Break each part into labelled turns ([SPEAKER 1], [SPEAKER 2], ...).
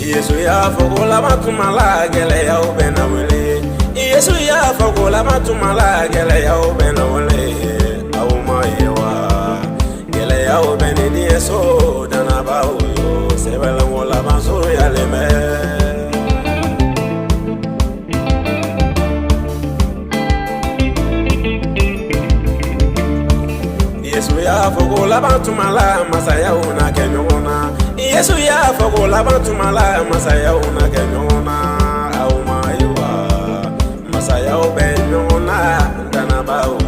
[SPEAKER 1] Yesu ya fogola matumala gele ya obena wele. Yesu ya fogola matumala gele ya obena wele. Auma yewa gele ya obeni ni eso dana bawo sebela ngola bansuru ya leme. Yesu ya fogola matumala masaya una kenyona. Yesu ya fogola batumala masaya una kenyona auma yewa masaya obenyona dana bawo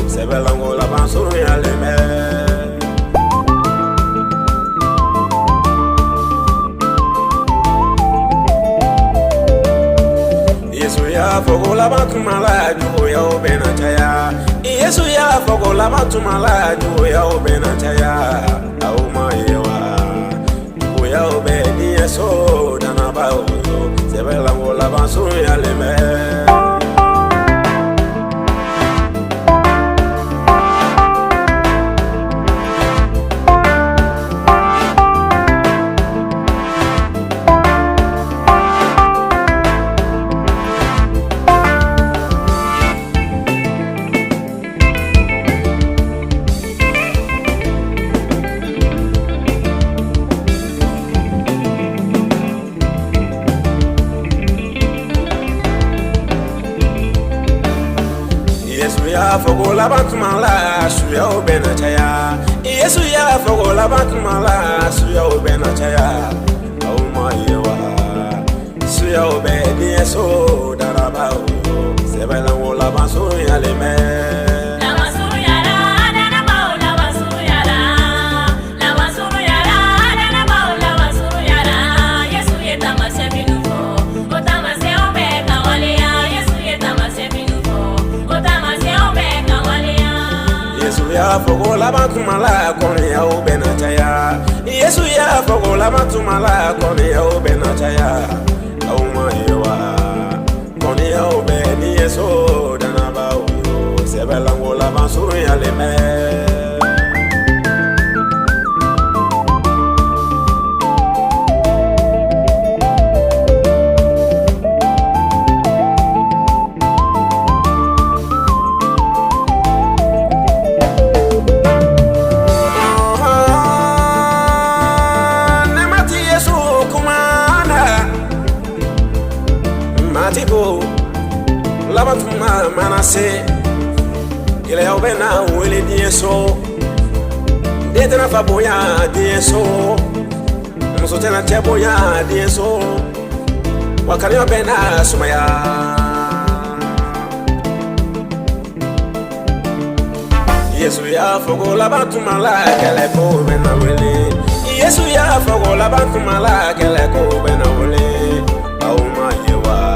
[SPEAKER 1] sebela ngola bansuru ya leme. Yesu ya fogola batumala jugo ya obena chaya. Yesu ya fogola batumala jugo ya obena chaya auma yewa ya obedi eso dana bawo sebela ngola bansuru ya leme. Yesu ya fogola batumala suya obena chaya. Yesu ya fogola batumala suya obena chaya auma yewa suya obedi eso daraba sebela ngola bansuru ya leme. Ya fogola batumala kone ya obena chaya. Yesu ya fogola batumala kone ya obena chaya auma yewa kone ya obeni yeso dana bawo sebela ngola bansuru ya leme. Matibo labatuma manase gele ya obena wele dieso detena faboya dieso musotena teboya dieso wakali obena sumaya. Yesu ya fogola batumala gele ko bena wele. Yesu ya fogola batumala gele ko bena wele auma yewa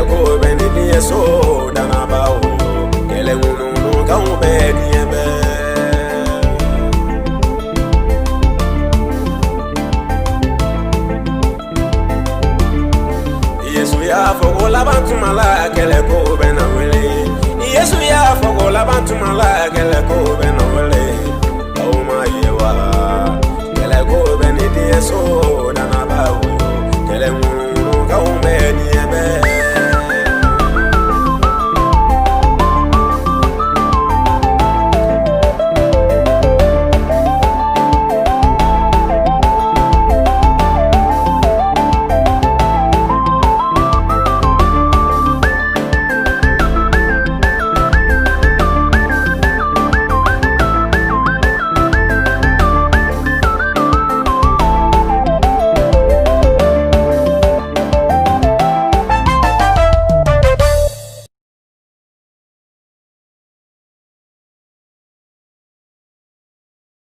[SPEAKER 1] ko beni yeso dana bawo kele ngunu ka ubedi ebe. Yesu ya fogola batumala kele ko bena wele. Yesu ya fogola batumala kele ko bena wele